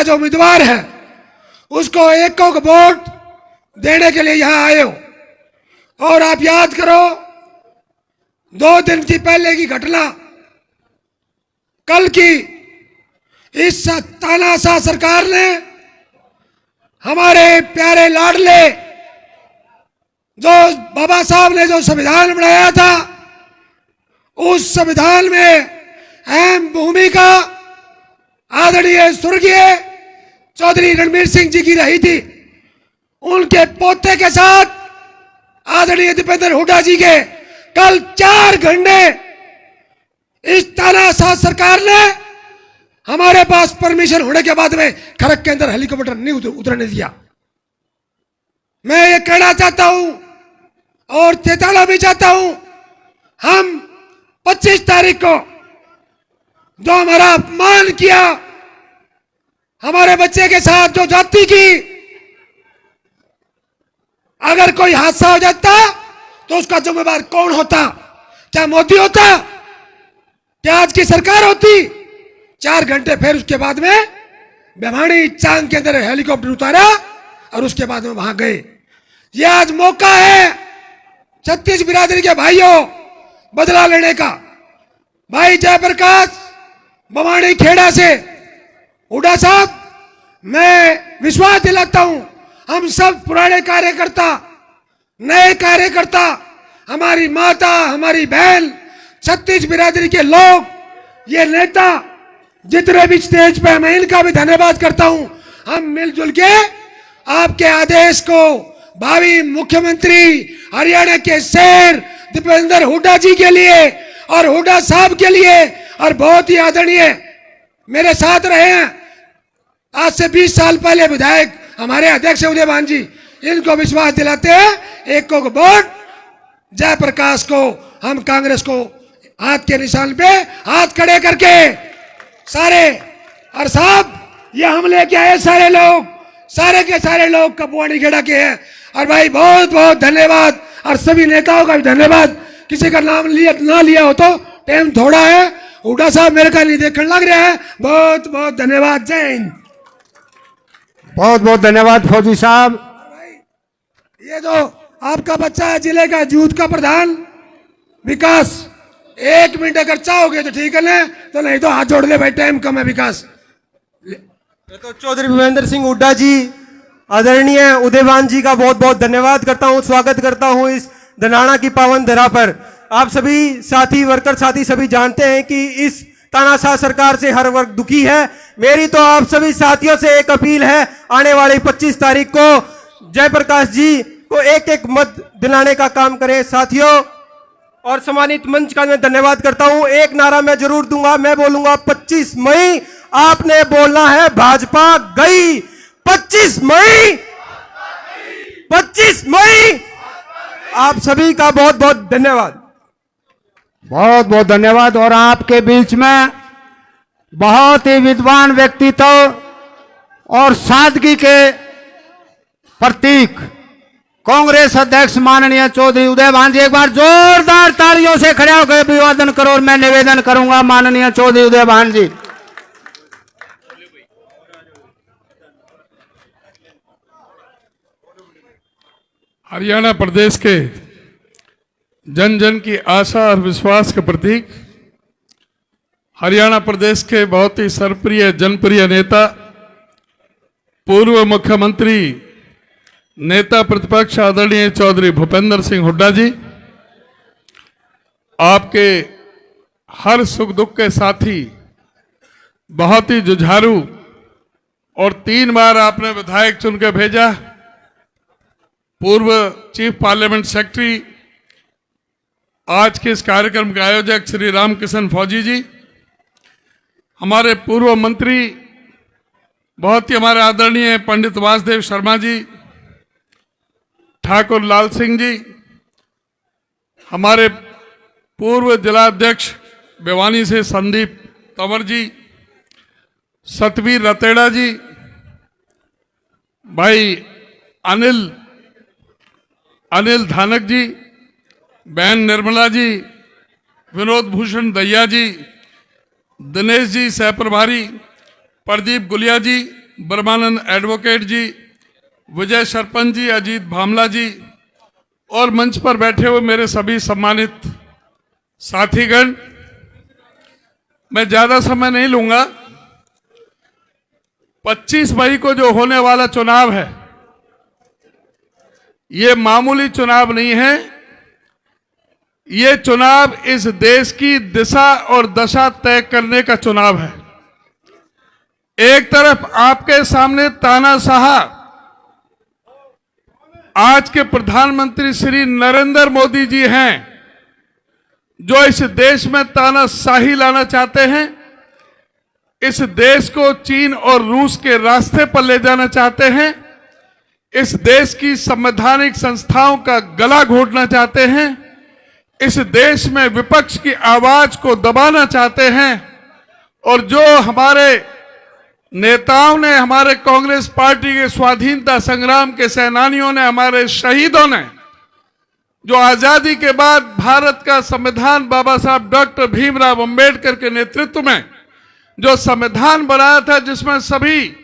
का जो उम्मीदवार है उसको एक वोट देने के लिए यहां आए हो। और आप याद करो 2 दिन की पहले की घटना, कल की इस तानाशाह सरकार ने हमारे प्यारे लाडले जो बाबा साहब ने जो संविधान बनाया था, उस संविधान में अहम भूमिका आदरणीय स्वर्गीय चौधरी रणबीर सिंह जी की रही थी। उनके पोते के साथ आदरणीय दीपेंद्र हुड्डा जी के कल 4 घंटे इस तानाशाह सरकार ने हमारे पास परमिशन होने के बाद में खड़क के अंदर हेलीकॉप्टर नहीं उतरने दिया। मैं ये कहना चाहता हूं और चेताना भी चाहता हूं, हम 25 तारीख को जो हमारा अपमान किया, हमारे बच्चे के साथ जो जाति की, अगर कोई हादसा हो जाता तो उसका जिम्मेदार कौन होता? क्या मोदी होता? क्या आज की सरकार होती? 4 घंटे फिर उसके बाद में भिवानी चांग के अंदर हेलीकॉप्टर उतारा और उसके बाद में वहां गए। ये आज मौका है छत्तीस बिरादरी के भाइयों बदला लेने का। भाई जयप्रकाश भिवानी खेड़ा से, हुड्डा साहब, मैं विश्वास दिलाता हूं हम सब पुराने कार्यकर्ता, नए कार्यकर्ता, हमारी माता, हमारी बहन, छत्तीस बिरादरी के लोग, ये नेता जितने भी स्टेज पे, मैं इनका भी धन्यवाद करता हूं। हम मिलजुल के आपके आदेश को भावी मुख्यमंत्री हरियाणा के शेर दीपेंद्र हुड्डा जी के लिए और हुड्डा साहब के लिए, और बहुत ही आदरणीय मेरे साथ रहे हैं आज से 20 साल पहले विधायक हमारे अध्यक्ष उदयभान जी, इनको विश्वास दिलाते हैं एक वोट जयप्रकाश को, हम कांग्रेस को हाथ के निशान पे हाथ खड़े करके सारे। और साहब ये हम लेके आए सारे लोग, सारे के सारे लोग भिवानी खेड़ा के हैं। और भाई बहुत बहुत धन्यवाद, और सभी नेताओं का भी धन्यवाद। किसी का नाम ना लिया हो तो टाइम थोड़ा है, हुड्डा साहब मेरे का नहीं देखने लग रहा है। बहुत बहुत धन्यवाद। जय हिंद। बहुत बहुत धन्यवाद फौजी साहब। ये जो आपका बच्चा है जिले का यूथ का प्रधान विकास, 1 मिनट अगर चाहोगे तो ठीक है ना, तो नहीं तो हाथ जोड़ ले भाई, टाइम कम है। विकास तो चौधरी भूपेंद्र सिंह हुड्डा जी, आदरणीय उदयभान जी का बहुत बहुत धन्यवाद करता हूं, स्वागत करता हूं इस धनाना की पावन धरा पर। आप सभी साथी, वर्कर साथी सभी जानते हैं कि इस तानाशाह सरकार से हर वर्ग दुखी है। मेरी तो आप सभी साथियों से एक अपील है, आने वाली 25 तारीख को जयप्रकाश जी को एक एक मत दिलाने का काम करें साथियों। और सम्मानित मंच का मैं धन्यवाद करता हूं। एक नारा मैं जरूर दूंगा, मैं बोलूंगा 25 मई, आपने बोलना है भाजपा गई। 25 मई, 25 मई। आप सभी का बहुत बहुत धन्यवाद। बहुत बहुत धन्यवाद। और आपके बीच में बहुत ही विद्वान व्यक्तित्व और सादगी के प्रतीक कांग्रेस अध्यक्ष माननीय चौधरी उदयभान जी, एक बार जोरदार तालियों से खड़े होकर अभिवादन करो। और मैं निवेदन करूंगा माननीय चौधरी उदयभान जी। हरियाणा प्रदेश के जन जन की आशा और विश्वास के प्रतीक, हरियाणा प्रदेश के बहुत ही सर्वप्रिय जनप्रिय नेता, पूर्व मुख्यमंत्री, नेता प्रतिपक्ष आदरणीय चौधरी भूपेंद्र सिंह हुड्डा जी, आपके हर सुख दुख के साथी, बहुत ही जुझारू, और 3 बार आपने विधायक चुन के भेजा, पूर्व चीफ पार्लियामेंट सेक्रेटरी, आज के इस कार्यक्रम के आयोजक श्री रामकिशन फौजी जी, हमारे पूर्व मंत्री, बहुत ही हमारे आदरणीय पंडित वासुदेव शर्मा जी, ठाकुर लाल सिंह जी, हमारे पूर्व जिला अध्यक्ष भिवानी से संदीप तंवर जी, सतवीर रतेड़ा जी, भाई अनिल धानक जी, बहन निर्मला जी, विनोद भूषण दहिया जी, दिनेश जी सह प्रभारी, प्रदीप गुलिया जी, ब्रह्मानंद एडवोकेट जी, विजय सरपंच जी, अजीत भामला जी और मंच पर बैठे हुए मेरे सभी सम्मानित साथीगण, मैं ज्यादा समय नहीं लूंगा। 25 मई को जो होने वाला चुनाव है, ये मामूली चुनाव नहीं है। ये चुनाव इस देश की दिशा और दशा तय करने का चुनाव है। एक तरफ आपके सामने तानाशाह आज के प्रधानमंत्री श्री नरेंद्र मोदी जी हैं, जो इस देश में तानाशाही लाना चाहते हैं, इस देश को चीन और रूस के रास्ते पर ले जाना चाहते हैं, इस देश की संवैधानिक संस्थाओं का गला घोटना चाहते हैं, इस देश में विपक्ष की आवाज को दबाना चाहते हैं। और जो हमारे नेताओं ने, हमारे कांग्रेस पार्टी के स्वाधीनता संग्राम के सेनानियों ने, हमारे शहीदों ने, जो आजादी के बाद भारत का संविधान बाबा साहब डॉक्टर भीमराव अंबेडकर के नेतृत्व में जो संविधान बनाया था, जिसमें सभी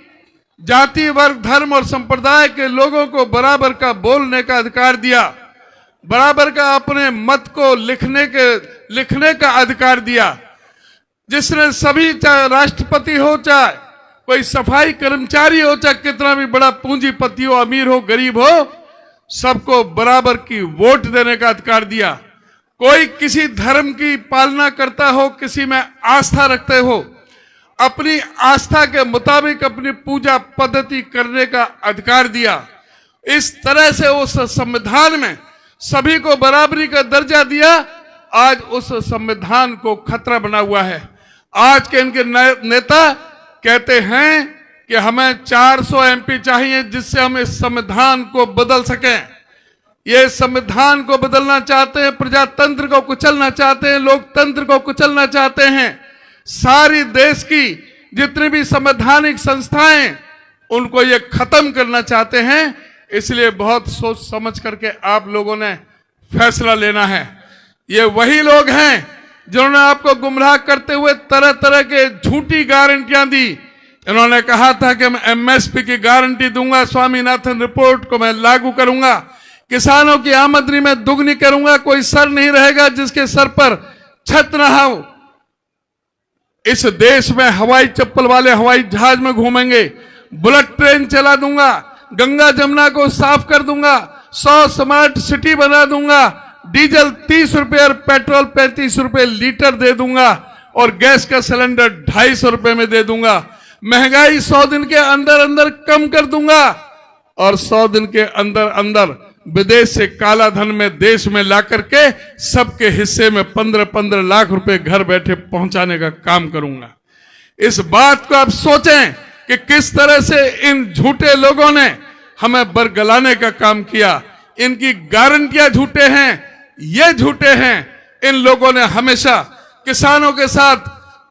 जाति, वर्ग, धर्म और संप्रदाय के लोगों को बराबर का बोलने का अधिकार दिया, बराबर का अपने मत को लिखने का अधिकार दिया, जिसने सभी, चाहे राष्ट्रपति हो, चाहे कोई सफाई कर्मचारी हो, चाहे कितना भी बड़ा पूंजीपति हो, अमीर हो, गरीब हो, सबको बराबर की वोट देने का अधिकार दिया। कोई किसी धर्म की पालना करता हो, किसी में आस्था रखते हो, अपनी आस्था के मुताबिक अपनी पूजा पद्धति करने का अधिकार दिया। इस तरह से उस संविधान में सभी को बराबरी का दर्जा दिया। आज उस संविधान को खतरा बना हुआ है। आज के इनके नेता कहते हैं कि हमें 400 एमपी चाहिए, जिससे हम इस संविधान को बदल सकें। ये संविधान को बदलना चाहते हैं, प्रजातंत्र को कुचलना चाहते हैं, लोकतंत्र को कुचलना चाहते हैं। सारी देश की जितनी भी संवैधानिक संस्थाएं, उनको ये खत्म करना चाहते हैं। इसलिए बहुत सोच समझ करके आप लोगों ने फैसला लेना है। ये वही लोग हैं जिन्होंने आपको गुमराह करते हुए तरह तरह के झूठी गारंटियां दी। इन्होंने कहा था कि मैं एमएसपी की गारंटी दूंगा, स्वामीनाथन रिपोर्ट को मैं लागू करूंगा, किसानों की आमदनी में दुगनी करूंगा, कोई सर नहीं रहेगा जिसके सर पर छत ना हो। इस देश में हवाई चप्पल वाले हवाई जहाज में घूमेंगे, बुलेट ट्रेन चला दूंगा, गंगा जमुना को साफ कर दूंगा, 100 स्मार्ट सिटी बना दूंगा, डीजल 30 रुपए और पेट्रोल 35 रुपए लीटर दे दूंगा, और गैस का सिलेंडर 250 रुपए में दे दूंगा। महंगाई 100 दिन के अंदर अंदर कम कर दूंगा, और 100 दिन के अंदर अंदर विदेश से काला धन में देश में ला करके सबके हिस्से में 15-15 लाख रुपए घर बैठे पहुंचाने का काम करूंगा। इस बात को आप सोचें कि किस तरह से इन झूठे लोगों ने हमें बरगलाने का काम किया। इनकी गारंटियां झूठे हैं, ये झूठे हैं। इन लोगों ने हमेशा किसानों के साथ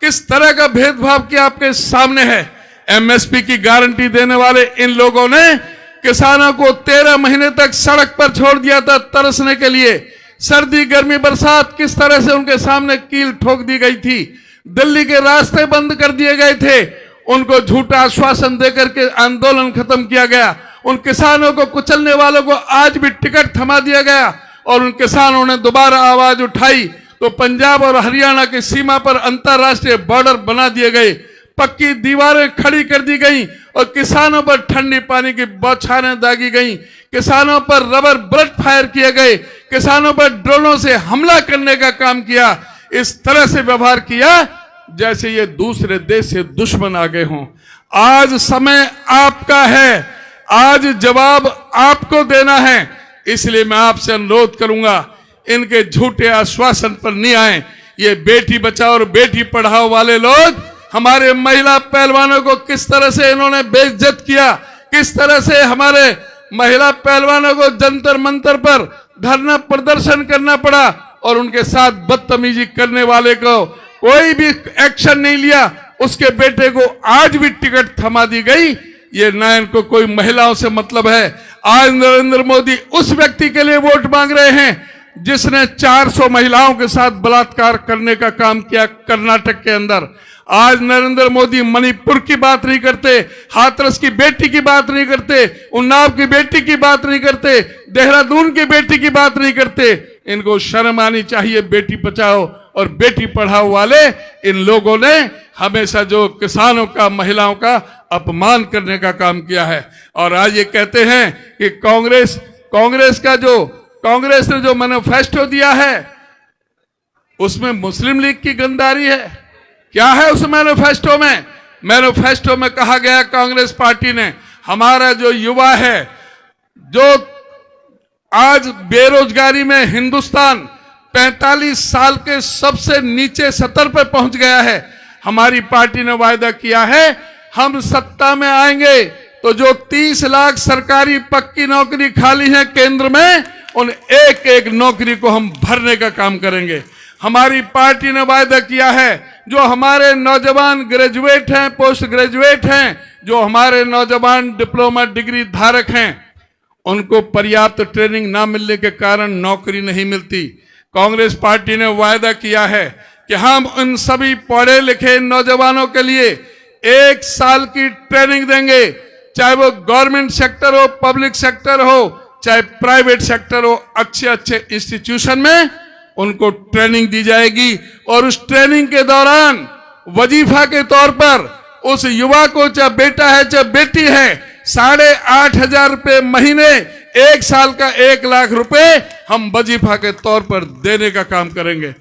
किस तरह का भेदभाव किया आपके सामने है। एमएसपी की गारंटी देने वाले इन लोगों ने किसानों को 13 महीने तक सड़क पर छोड़ दिया था तरसने के लिए। सर्दी, गर्मी, बरसात किस तरह से उनके सामने कील ठोक दी गई थी। दिल्ली के रास्ते बंद कर दिए गए थे, उनको झूठा आश्वासन देकर के आंदोलन खत्म किया गया। उन किसानों को कुचलने वालों को आज भी टिकट थमा दिया गया, और उन किसानों ने दोबारा आवाज उठाई तो पंजाब और हरियाणा की सीमा पर अंतरराष्ट्रीय बॉर्डर बना दिए गए, पक्की दीवारें खड़ी कर दी गई, और किसानों पर ठंडी पानी की बौछारें दागी गई, किसानों पर रबर बुलेट फायर किए गए, किसानों पर ड्रोनों से हमला करने का काम किया। इस तरह से व्यवहार किया जैसे ये दूसरे देश से दुश्मन आ गए हों। आज समय आपका है, आज जवाब आपको देना है। इसलिए मैं आपसे अनुरोध करूंगा, इनके झूठे आश्वासन पर नहीं आए। ये बेटी बचाओ और बेटी पढ़ाओ वाले लोग हमारे महिला पहलवानों को किस तरह से इन्होंने बेइज्जत किया, किस तरह से हमारे महिला पहलवानों को जंतर मंतर पर धरना प्रदर्शन करना पड़ा, और उनके साथ बदतमीजी करने वाले को कोई भी एक्शन नहीं लिया। उसके बेटे को आज भी टिकट थमा दी गई। ये ना इनको कोई महिलाओं से मतलब है। आज नरेंद्र मोदी उस व्यक्ति के लिए वोट मांग रहे हैं जिसने 400 महिलाओं के साथ बलात्कार करने का काम किया कर्नाटक के अंदर। आज नरेंद्र मोदी मणिपुर की बात नहीं करते, हाथरस की बेटी की बात नहीं करते, उन्नाव की बेटी की बात नहीं करते, देहरादून की बेटी की बात नहीं करते। इनको शर्म आनी चाहिए। बेटी बचाओ और बेटी पढ़ाओ वाले इन लोगों ने हमेशा जो किसानों का, महिलाओं का अपमान करने का काम किया है। और आज ये कहते हैं कि कांग्रेस ने जो मैनिफेस्टो दिया है उसमें मुस्लिम लीग की गद्दारी है। क्या है उस मैनिफेस्टो में? मैनिफेस्टो में कहा गया कांग्रेस पार्टी ने, हमारा जो युवा है, जो आज बेरोजगारी में हिंदुस्तान 45 साल के सबसे नीचे स्तर पर पहुंच गया है, हमारी पार्टी ने वायदा किया है हम सत्ता में आएंगे तो जो 30 लाख सरकारी पक्की नौकरी खाली है केंद्र में, उन एक एक नौकरी को हम भरने का काम करेंगे। हमारी पार्टी ने वायदा किया है जो हमारे नौजवान ग्रेजुएट हैं, पोस्ट ग्रेजुएट हैं, जो हमारे नौजवान डिप्लोमा डिग्री धारक हैं, उनको पर्याप्त ट्रेनिंग ना मिलने के कारण नौकरी नहीं मिलती। कांग्रेस पार्टी ने वायदा किया है कि हम उन सभी पढ़े लिखे नौजवानों के लिए 1 साल की ट्रेनिंग देंगे, चाहे वो गवर्नमेंट सेक्टर हो, पब्लिक सेक्टर हो, चाहे प्राइवेट सेक्टर हो। अच्छे अच्छे इंस्टीट्यूशन में उनको ट्रेनिंग दी जाएगी और उस ट्रेनिंग के दौरान वजीफा के तौर पर उस युवा को, चाहे बेटा है चाहे बेटी है, 8,500 रुपए महीने, 1 साल का 1 लाख रुपए हम वजीफा के तौर पर देने का काम करेंगे।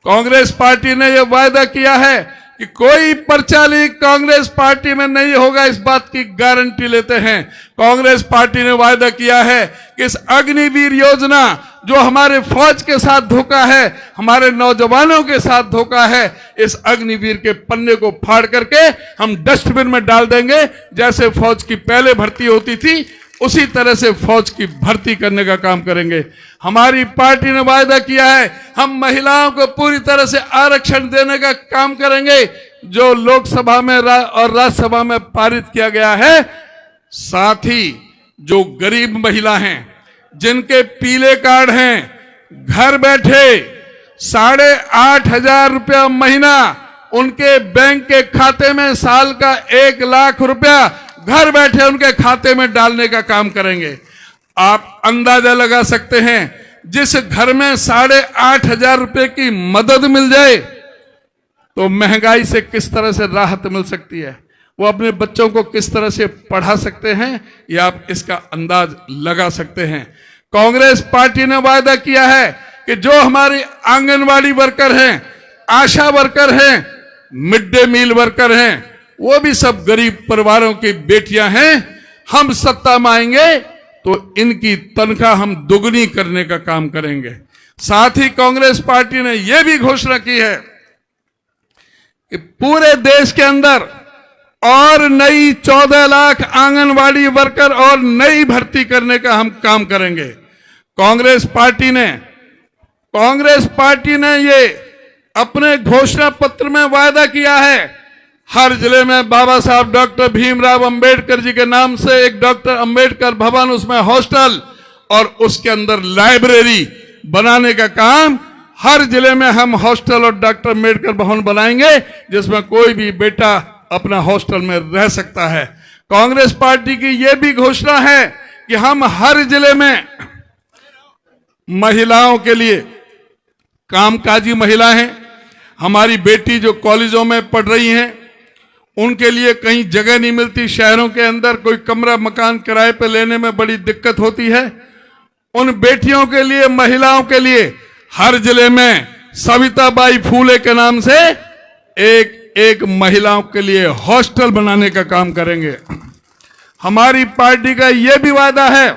कांग्रेस पार्टी ने यह वायदा किया है कि कोई पर्चा लीक कांग्रेस पार्टी में नहीं होगा, इस बात की गारंटी लेते हैं। कांग्रेस पार्टी ने वायदा किया है कि इस अग्निवीर योजना जो हमारे फौज के साथ धोखा है, हमारे नौजवानों के साथ धोखा है, इस अग्निवीर के पन्ने को फाड़ करके हम डस्टबिन में डाल देंगे। जैसे फौज की पहले भर्ती होती थी उसी तरह से फौज की भर्ती करने का काम करेंगे। हमारी पार्टी ने वायदा किया है हम महिलाओं को पूरी तरह से आरक्षण देने का काम करेंगे, जो लोकसभा में और राज्यसभा में पारित किया गया है। साथ ही जो गरीब महिला हैं, जिनके पीले कार्ड हैं, घर बैठे 8,500 रुपया महीना उनके बैंक के खाते में, साल का 1 लाख रुपया घर बैठे उनके खाते में डालने का काम करेंगे। आप अंदाजा लगा सकते हैं, जिस घर में 8,500 रुपए की मदद मिल जाए तो महंगाई से किस तरह से राहत मिल सकती है, वो अपने बच्चों को किस तरह से पढ़ा सकते हैं, ये आप इसका अंदाज लगा सकते हैं। कांग्रेस पार्टी ने वायदा किया है कि जो हमारी आंगनवाड़ी वर्कर हैं, आशा वर्कर हैं, मिड डे मील वर्कर हैं, वो भी सब गरीब परिवारों की बेटियां हैं। हम सत्ता में आएंगे तो इनकी तनख्वाह हम दुगनी करने का काम करेंगे। साथ ही कांग्रेस पार्टी ने यह भी घोषणा की है कि पूरे देश के अंदर और नई 14 लाख आंगनवाड़ी वर्कर और नई भर्ती करने का हम काम करेंगे। कांग्रेस पार्टी ने ये अपने घोषणा पत्र में वायदा किया है, हर जिले में बाबा साहब डॉक्टर भीमराव अंबेडकर जी के नाम से एक डॉक्टर अंबेडकर भवन, उसमें हॉस्टल और उसके अंदर लाइब्रेरी बनाने का काम, हर जिले में हम हॉस्टल और डॉक्टर अंबेडकर भवन बनाएंगे, जिसमें कोई भी बेटा अपना हॉस्टल में रह सकता है। कांग्रेस पार्टी की यह भी घोषणा है कि हम हर जिले में महिलाओं के लिए, कामकाजी महिला हैं, हमारी बेटी जो कॉलेजों में पढ़ रही हैं, उनके लिए कहीं जगह नहीं मिलती, शहरों के अंदर कोई कमरा मकान किराए पे लेने में बड़ी दिक्कत होती है। उन बेटियों के लिए, महिलाओं के लिए हर जिले में सविताबाई फूले के नाम से एक महिलाओं के लिए हॉस्टल बनाने का काम करेंगे। हमारी पार्टी का यह भी वादा है,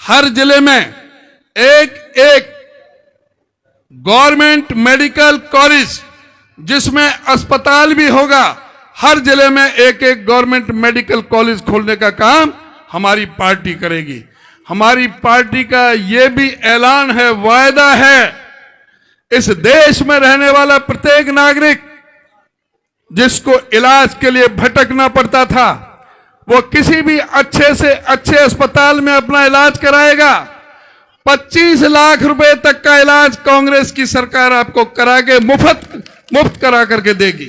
हर जिले में एक गवर्नमेंट मेडिकल कॉलेज जिसमें अस्पताल भी होगा, हर जिले में एक गवर्नमेंट मेडिकल कॉलेज खोलने का काम हमारी पार्टी करेगी। हमारी पार्टी का यह भी ऐलान है, वायदा है, इस देश में रहने वाला प्रत्येक नागरिक जिसको इलाज के लिए भटकना पड़ता था, वो किसी भी अच्छे से अच्छे अस्पताल में अपना इलाज कराएगा। 25 लाख रुपए तक का इलाज कांग्रेस की सरकार आपको करा के मुफ्त करा करके देगी।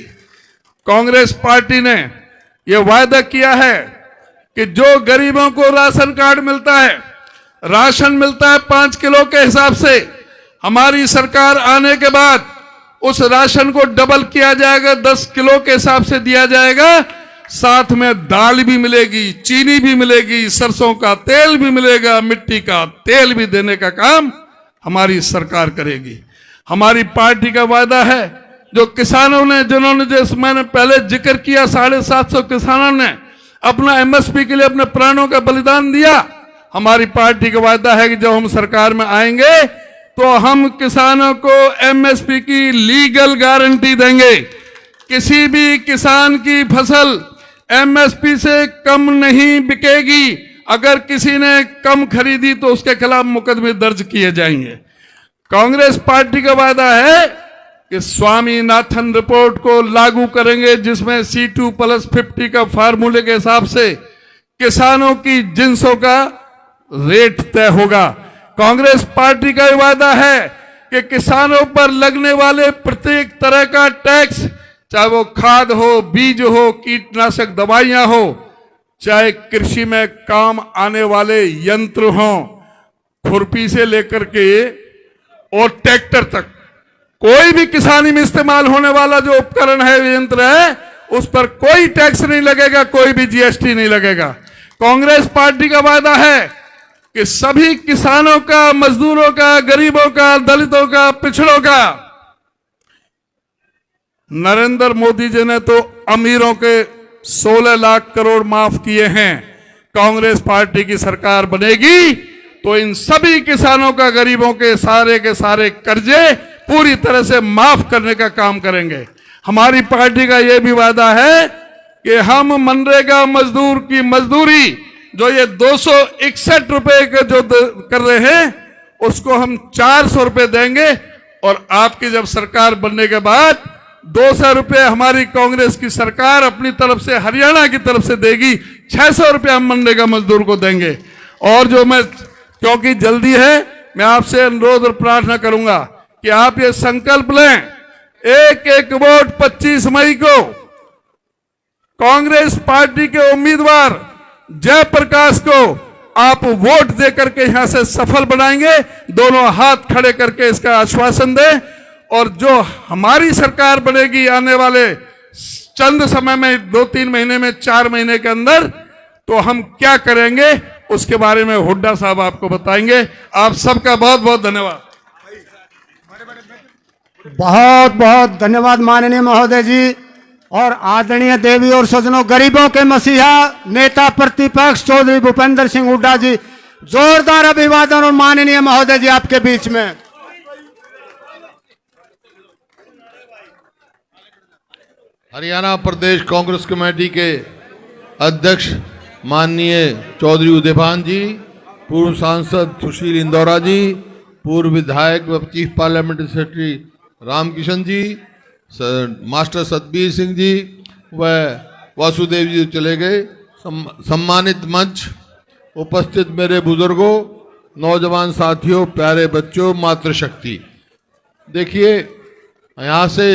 कांग्रेस पार्टी ने यह वायदा किया है कि जो गरीबों को राशन कार्ड मिलता है, राशन मिलता है 5 किलो के हिसाब से, हमारी सरकार आने के बाद उस राशन को डबल किया जाएगा, 10 किलो के हिसाब से दिया जाएगा। साथ में दाल भी मिलेगी, चीनी भी मिलेगी, सरसों का तेल भी मिलेगा, मिट्टी का तेल भी देने का काम हमारी सरकार करेगी। हमारी पार्टी का वायदा है, जो किसानों ने, जिन्होंने, जैसे मैंने पहले जिक्र किया, 750 किसानों ने अपना एमएसपी के लिए अपने प्राणों का बलिदान दिया। हमारी पार्टी का वायदा है कि जब हम सरकार में आएंगे तो हम किसानों को एमएसपी की लीगल गारंटी देंगे। किसी भी किसान की फसल एमएसपी से कम नहीं बिकेगी। अगर किसी ने कम खरीदी तो उसके खिलाफ मुकदमे दर्ज किए जाएंगे। कांग्रेस पार्टी का वायदा है कि स्वामीनाथन रिपोर्ट को लागू करेंगे, जिसमें C2+50 का फार्मूले के हिसाब से किसानों की जिंसों का रेट तय होगा। कांग्रेस पार्टी का वायदा है कि किसानों पर लगने वाले प्रत्येक तरह का टैक्स, चाहे वो खाद हो, बीज हो, कीटनाशक दवाइयां हो, चाहे कृषि में काम आने वाले यंत्र हो, खुरपी से लेकर के और ट्रैक्टर तक, कोई भी किसानी में इस्तेमाल होने वाला जो उपकरण है, यंत्र है, उस पर कोई टैक्स नहीं लगेगा, कोई भी जीएसटी नहीं लगेगा। कांग्रेस पार्टी का वायदा है कि सभी किसानों का, मजदूरों का, गरीबों का, दलितों का, पिछड़ों का, नरेंद्र मोदी जी ने तो अमीरों के 16 लाख करोड़ माफ किए हैं। कांग्रेस पार्टी की सरकार बनेगी तो इन सभी किसानों का, गरीबों के सारे कर्जे पूरी तरह से माफ करने का काम करेंगे। हमारी पार्टी का यह भी वादा है कि हम मनरेगा मजदूर की मजदूरी, जो ये 261 रुपए के जो कर रहे हैं, उसको हम 400 रुपए देंगे। और आपकी जब सरकार बनने के बाद 200 रुपए हमारी कांग्रेस की सरकार अपनी तरफ से, हरियाणा की तरफ से देगी। 600 रुपए हम मनरेगा मजदूर को देंगे। और जो मैं, क्योंकि जल्दी है, मैं आपसे अनुरोध और प्रार्थना करूंगा कि आप ये संकल्प लें, एक एक वोट 25 मई को कांग्रेस पार्टी के उम्मीदवार जयप्रकाश को आप वोट देकर के यहां से सफल बनाएंगे। दोनों हाथ खड़े करके इसका आश्वासन दें। और जो हमारी सरकार बनेगी आने वाले चंद समय में, 2-3 महीने में, 4 महीने के अंदर, तो हम क्या करेंगे उसके बारे में हुड्डा साहब आपको बताएंगे। आप सबका बहुत बहुत धन्यवाद। बहुत बहुत धन्यवाद माननीय महोदय जी। और आदरणीय देवी और सज्जनों, गरीबों के मसीहा नेता प्रतिपक्ष चौधरी भूपेंद्र सिंह हुड्डा जी, जोरदार अभिवादन। और माननीय महोदय जी आपके बीच में हरियाणा प्रदेश कांग्रेस कमेटी के अध्यक्ष माननीय चौधरी उदयभान जी, पूर्व सांसद सुशील इंदौरा जी, पूर्व विधायक व चीफ पार्लियामेंट्री सेक्रेटरी रामकिशन जी, मास्टर सतबीर सिंह जी व वासुदेव जी चले गए, सम्मानित मंच, उपस्थित मेरे बुजुर्गों, नौजवान साथियों, प्यारे बच्चों, मातृशक्ति। देखिए, यहाँ से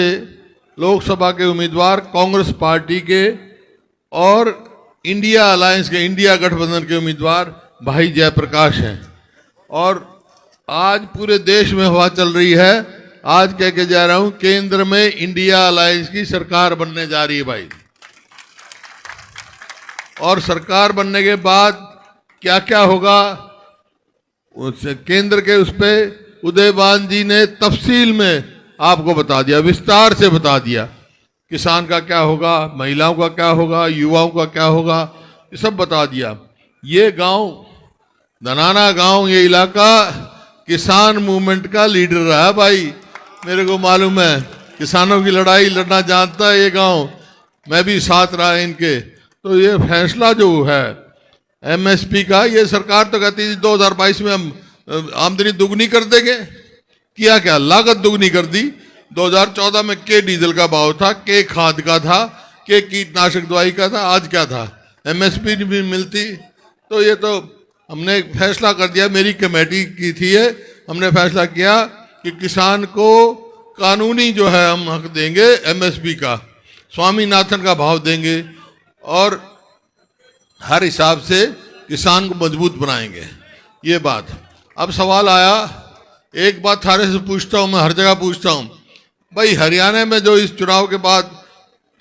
लोकसभा के उम्मीदवार कांग्रेस पार्टी के और इंडिया अलायंस के, इंडिया गठबंधन के उम्मीदवार भाई जयप्रकाश हैं। और आज पूरे देश में हवा चल रही है, आज कह के जा रहा हूं, केंद्र में इंडिया अलायंस की सरकार बनने जा रही है भाई। और सरकार बनने के बाद क्या क्या होगा, केंद्र के उस पे उदयभान जी ने तफसील में आपको बता दिया, विस्तार से बता दिया। किसान का क्या होगा, महिलाओं का क्या होगा, युवाओं का क्या होगा, ये सब बता दिया। ये गांव, धनाना गांव, ये इलाका किसान मूवमेंट का लीडर रहा है भाई, मेरे को मालूम है। किसानों की लड़ाई लड़ना जानता है ये गांव, मैं भी साथ रहा इनके। तो ये फैसला जो है एमएसपी का, ये सरकार तो कहती थी 2022 में हम आमदनी दुगनी कर देंगे। किया क्या, लागत दुगनी कर दी। 2014 में के डीजल का भाव था, के खाद का था, के कीटनाशक दवाई का था, आज क्या था, एमएसपी भी मिलती। तो ये तो हमने एक फैसला कर दिया, मेरी कमेटी की थी ये, हमने फैसला किया कि किसान को कानूनी जो है हम हक देंगे, एमएसपी का, स्वामीनाथन का भाव देंगे और हर हिसाब से किसान को मजबूत बनाएंगे। ये बात। अब सवाल आया, एक बात थारे से पूछता हूं, मैं हर जगह पूछता हूं, भाई हरियाणा में जो इस चुनाव के बाद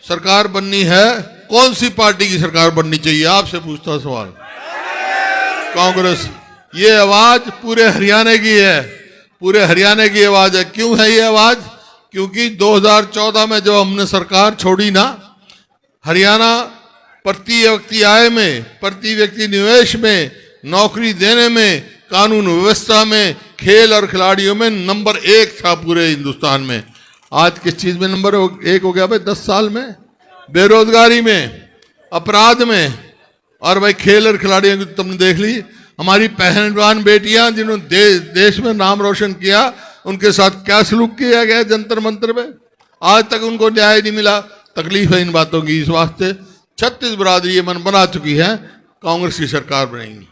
सरकार बननी है, कौन सी पार्टी की सरकार बननी चाहिए? आपसे पूछता हूं सवाल। कांग्रेस। ये आवाज पूरे हरियाणा की है, पूरे हरियाणा की आवाज है। क्यों है ये आवाज? क्योंकि 2014 में जो हमने सरकार छोड़ी ना, हरियाणा प्रति व्यक्ति आय में, प्रति व्यक्ति निवेश में, नौकरी देने में, कानून व्यवस्था में, खेल और खिलाड़ियों में नंबर 1 था पूरे हिंदुस्तान में। आज किस चीज में नंबर 1 हो गया भाई? 10 साल में बेरोजगारी में, अपराध में, और भाई खेल और खिलाड़ियों की तुमने देख ली। हमारी पहलवान बेटियां जिन्होंने देश में नाम रोशन किया, उनके साथ क्या सलूक किया गया जंतर मंतर में, आज तक उनको न्याय नहीं मिला। तकलीफ है इन बातों की। इस वास्ते 36 बिरादरी ये मन बना चुकी है कांग्रेस की सरकार बनेगी।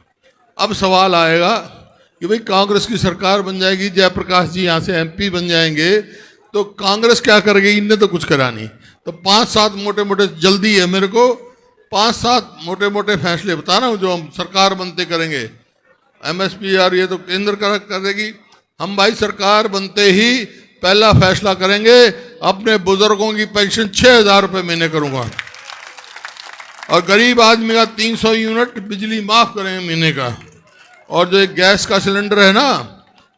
अब सवाल आएगा कि भाई कांग्रेस की सरकार बन जाएगी, जयप्रकाश जी यहाँ से एमपी बन जाएंगे, तो कांग्रेस क्या करेगी? इनने तो कुछ करा नहीं। तो 5-7 मोटे मोटे, जल्दी है मेरे को, 5-7 मोटे मोटे फैसले बता रहा हूँ जो हम सरकार बनते करेंगे। एमएसपी और ये तो केंद्र करेगी। हम भाई सरकार बनते ही पहला फैसला करेंगे, अपने बुजुर्गों की पेंशन 6,000 रुपये महीने करूंगा, और गरीब आदमी का 300 यूनिट बिजली माफ करेंगे महीने का। और जो एक गैस का सिलेंडर है ना,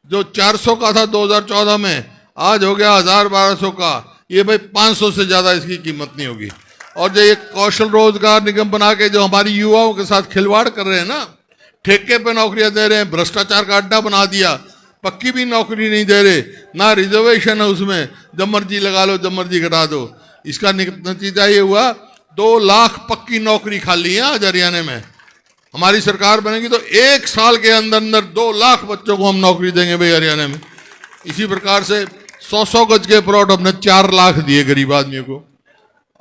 जो 400 का था 2014 में, आज हो गया 1000-1200 का। ये भाई 500 से ज्यादा इसकी कीमत नहीं होगी। और जो ये कौशल रोजगार निगम बना के जो हमारी युवाओं के साथ खिलवाड़ कर रहे हैं ना, ठेके पे नौकरियां दे रहे हैं, भ्रष्टाचार का अड्डा बना दिया, पक्की भी नौकरी नहीं दे रहे, ना रिजर्वेशन है उसमें, जब मर्जी लगा लो जब मर्जी घटा दो। इसका नतीजा ये हुआ 2 लाख पक्की नौकरी खाली है आज हरियाणा में। हमारी सरकार बनेगी तो 1 साल के अंदर अंदर 2 लाख बच्चों को हम नौकरी देंगे भाई हरियाणा में। इसी प्रकार से 100-100 गज के प्लॉट हमने 4 लाख दिए गरीब आदमियों को,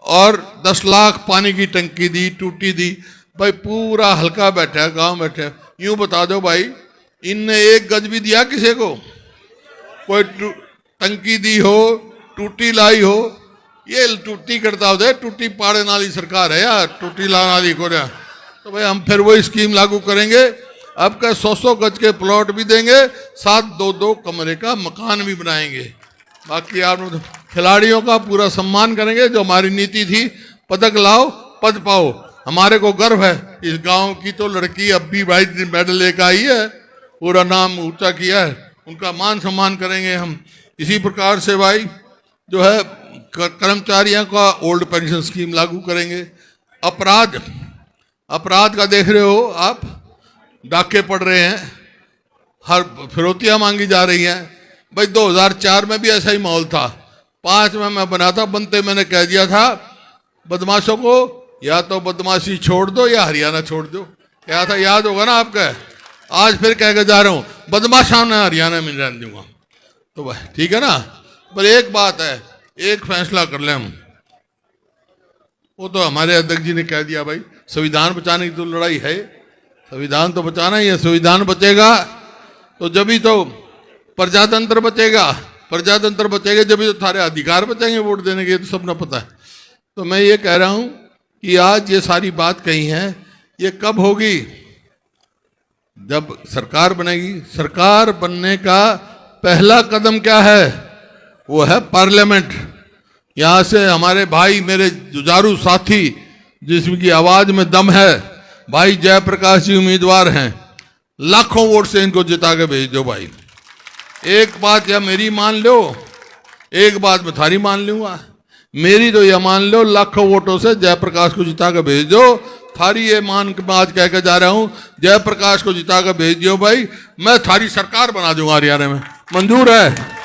और 10 लाख पानी की टंकी दी, टूटी दी। भाई पूरा हल्का बैठा है, गांव बैठे है। यूं बता दो भाई, इनने 1 गज भी दिया किसी को? कोई टंकी दी हो, टूटी लाई हो? ये टूटी करता हो, टूटी पाड़े नाली सरकार है यार, टूटी ला नाली को रहा। तो भाई हम फिर वही स्कीम लागू करेंगे। अब का 100-100 गज के प्लॉट भी देंगे, साथ 2-2 कमरे का मकान भी बनाएंगे। बाकी आप खिलाड़ियों का पूरा सम्मान करेंगे। जो हमारी नीति थी, पदक लाओ पद पाओ, हमारे को गर्व है। इस गांव की तो लड़की अब भी भाई मेडल लेकर आई है, पूरा नाम ऊंचा किया है, उनका मान सम्मान करेंगे हम। इसी प्रकार से भाई जो है कर्मचारियों का ओल्ड पेंशन स्कीम लागू करेंगे। अपराध का देख रहे हो आप, डाके पड़ रहे हैं, हर फिरौतियां मांगी जा रही हैं। भाई 2004 में भी ऐसा ही माहौल था। 5 में मैं बना था, बनते मैंने कह दिया था बदमाशों को या तो बदमाशी छोड़ दो या हरियाणा छोड़ दो। क्या था याद होगा ना आपका। आज फिर कह के जा रहा हूं, बदमाशा ने हरियाणा में रहने दूंगा। तो भाई ठीक है ना। पर एक बात है, एक फैसला कर ले हम, वो तो हमारे अध्यक्ष जी ने कह दिया भाई संविधान बचाने की तो लड़ाई है, संविधान तो बचाना ही है। संविधान बचेगा तो जब ही तो प्रजातंत्र बचेगा, प्रजातंत्र बचेगा जब ही तो सारे अधिकार बचेंगे वोट देने के, तो सबने पता है। तो मैं ये कह रहा हूं कि आज ये सारी बात कही है, ये कब होगी? जब सरकार बनेगी। सरकार बनने का पहला कदम क्या है? वो है पार्लियामेंट। यहां से हमारे भाई, मेरे जुझारू साथी, जिसकी आवाज में दम है, भाई जयप्रकाश जी उम्मीदवार हैं। लाखों वोट से इनको जिता के भेज दो भाई। एक बात या मेरी मान लो, एक बात मैं थारी मान लूंगा। मेरी तो यह मान लो, लाखों वोटों से जयप्रकाश को जिता के भेज दो। थारी ये मान के आज कह के जा रहा हूं, जयप्रकाश को जिता के भेज दियो भाई, मैं थारी सरकार बना दूंगा हरियाणा में। मंजूर है?